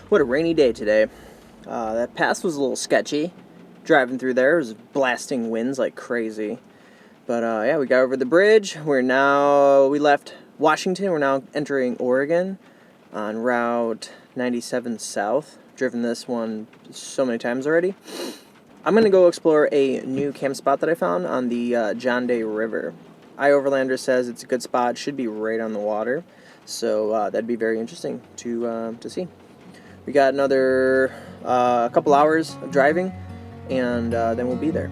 What a rainy day today. That pass was a little sketchy. Driving through there, it was blasting winds like crazy. But yeah, we got over the bridge. We left Washington. We're now entering Oregon on Route 97 South. Driven this one so many times already. I'm going to go explore a new camp spot that I found on the John Day River. iOverlander says it's a good spot, should be right on the water. So that'd be very interesting to see. We got another couple hours of driving, and then we'll be there.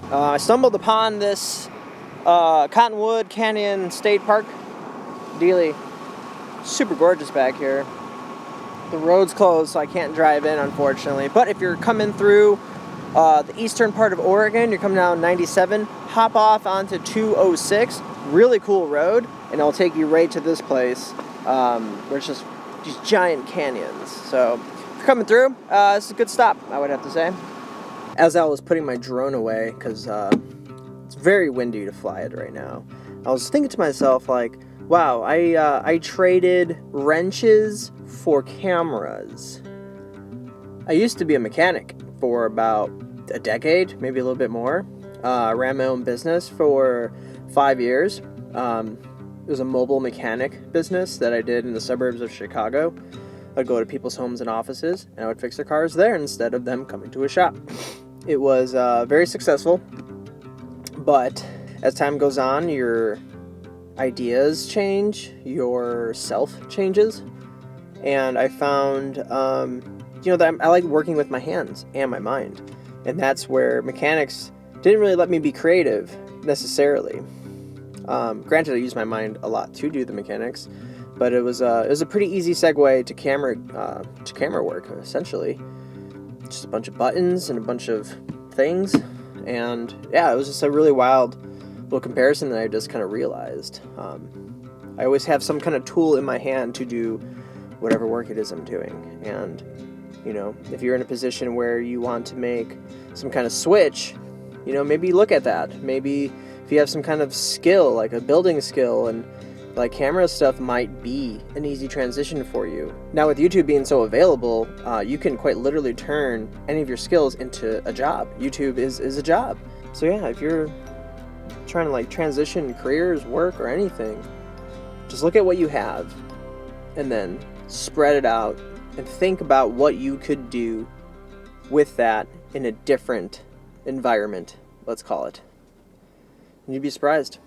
I stumbled upon this Cottonwood Canyon State Park dealie. Super gorgeous back here. The road's closed, so I can't drive in, unfortunately. But if you're coming through the eastern part of Oregon, you're coming down 97, hop off onto 206. Really cool road, and it'll take you right to this place where it's just these giant canyons. So if you're coming through, this is a good stop, I would have to say. As I was putting my drone away, because it's very windy to fly it right now, I was thinking to myself, like, wow, I traded wrenches for cameras. I used to be a mechanic for about a decade, maybe a little bit more. I ran my own business for 5 years. It was a mobile mechanic business that I did in the suburbs of Chicago. I'd go to people's homes and offices, and I would fix their cars there instead of them coming to a shop. It was very successful, but as time goes on, your ideas change, your self changes, and I found, that I like working with my hands and my mind, and that's where mechanics didn't really let me be creative necessarily. Granted, I use my mind a lot to do the mechanics, but it was a pretty easy segue to camera work, essentially. Just a bunch of buttons and a bunch of things, and yeah, it was just a really wild little comparison that I just kind of realized. I always have some kind of tool in my hand to do whatever work it is I'm doing, and if you're in a position where you want to make some kind of switch, maybe look at that. Maybe if you have some kind of skill, like a building skill, and like camera stuff might be an easy transition for you. Now with YouTube being so available, you can quite literally turn any of your skills into a job. YouTube is a job. So yeah, if you're trying to like transition careers, work, or anything, just look at what you have and then spread it out and think about what you could do with that in a different environment, let's call it. And you'd be surprised.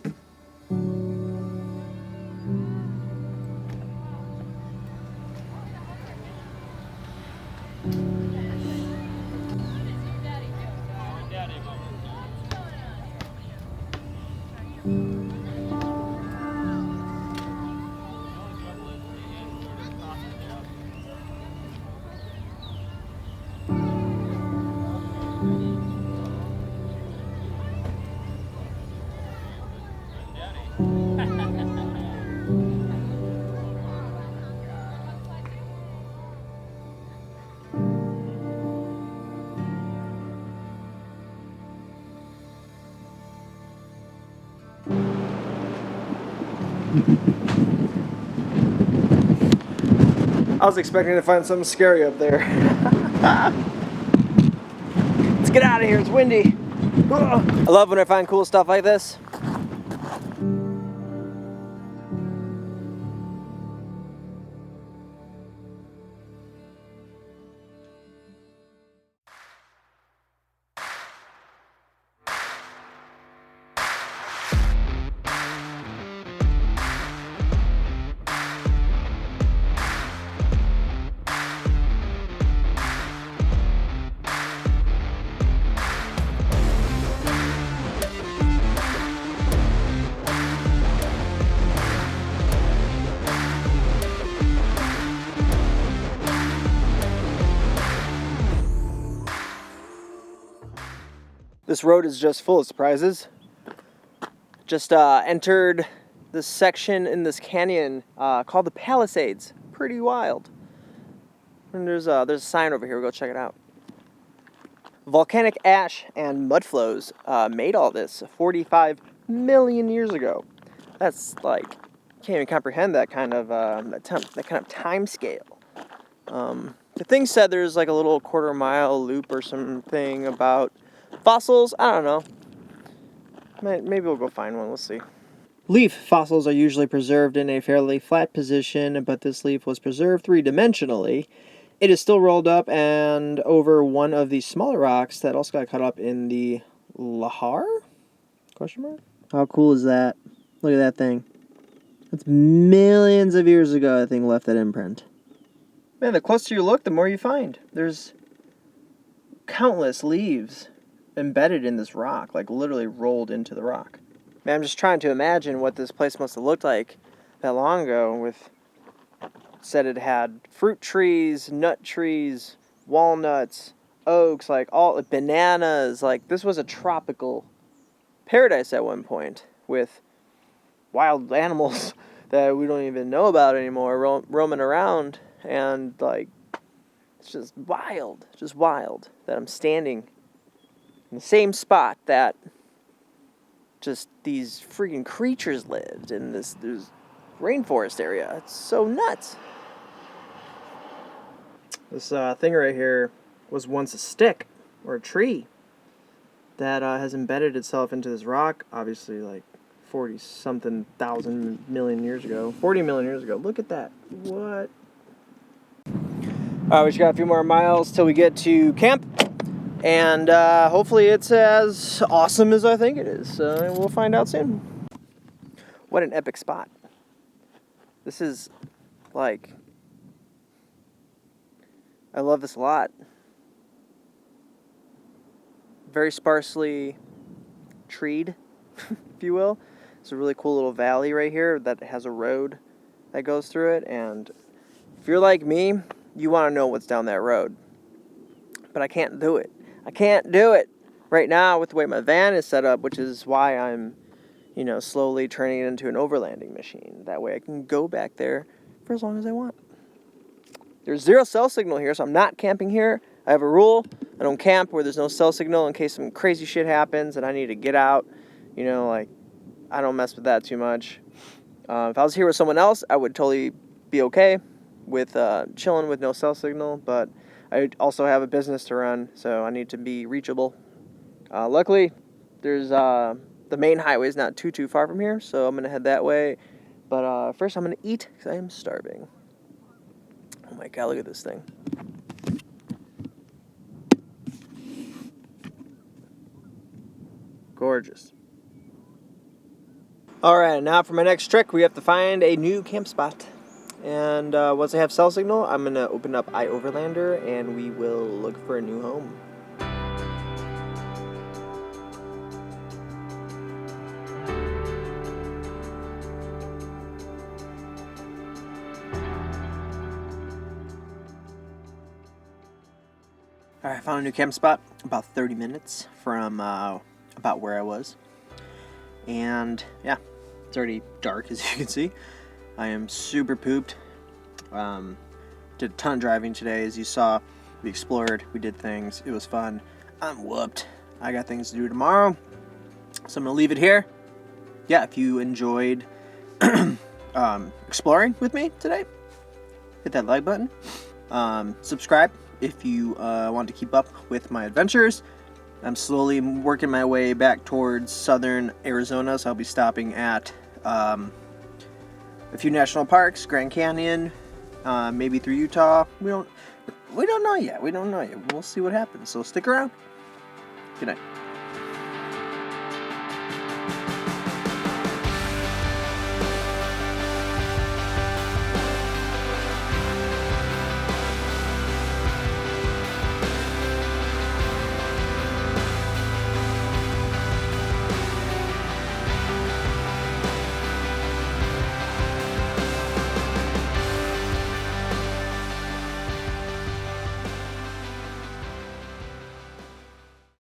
I was expecting to find something scary up there. Let's get out of here, it's windy. I love when I find cool stuff like this. This road is just full of surprises. Just entered this section in this canyon called the Palisades. Pretty wild. And there's a sign over here. We'll go check it out. Volcanic ash and mud flows made all this 45 million years ago. That's like, can't even comprehend that kind of time scale. The thing said there's like a little quarter-mile loop or something about fossils. I don't know. Maybe we'll go find one. We'll see. Leaf fossils are usually preserved in a fairly flat position, but this leaf was preserved three-dimensionally. It is still rolled up and over one of the smaller rocks that also got cut up in the Lahar? Question mark? How cool is that? Look at that thing. That's millions of years ago that thing left that imprint. Man, the closer you look, the more you find. There's countless leaves embedded in this rock, like literally rolled into the rock. Man, I'm just trying to imagine what this place must have looked like that long ago. With said it had fruit trees, nut trees, walnuts, oaks, like all bananas. Like this was a tropical paradise at one point with wild animals that we don't even know about anymore roaming around, and like it's just wild that I'm standing in the same spot that just these freaking creatures lived in this rainforest area. It's so nuts. This thing right here was once a stick or a tree that has embedded itself into this rock, obviously like 40-something thousand million years ago. 40 million years ago. Look at that. What? We just got a few more miles till we get to camp. And hopefully it's as awesome as I think it is. We'll find out soon. What an epic spot. This is like... I love this a lot. Very sparsely treed, if you will. It's a really cool little valley right here that has a road that goes through it. And if you're like me, you want to know what's down that road. But I can't do it. I can't do it right now with the way my van is set up, which is why I'm, slowly turning it into an overlanding machine. That way I can go back there for as long as I want. There's zero cell signal here, so I'm not camping here. I have a rule. I don't camp where there's no cell signal in case some crazy shit happens and I need to get out. I don't mess with that too much. If I was here with someone else, I would totally be okay with chilling with no cell signal, but I also have a business to run, so I need to be reachable. Luckily, there's the main highway is not too far from here, so I'm going to head that way. But first I'm going to eat because I am starving. Oh my god, look at this thing. Gorgeous. Alright, now for my next trick, we have to find a new camp spot. And once I have cell signal, I'm going to open up iOverlander and we will look for a new home. Alright, I found a new camp spot about 30 minutes from about where I was. And yeah, it's already dark as you can see. I am super pooped. Did a ton of driving today, as you saw. We explored, we did things, it was fun. I'm whooped. I got things to do tomorrow, so I'm gonna leave it here. Yeah, if you enjoyed exploring with me today, hit that like button. Subscribe if you want to keep up with my adventures. I'm slowly working my way back towards southern Arizona, so I'll be stopping at a few national parks, Grand Canyon, maybe through Utah. We don't know yet. We'll see what happens. So stick around. Good night.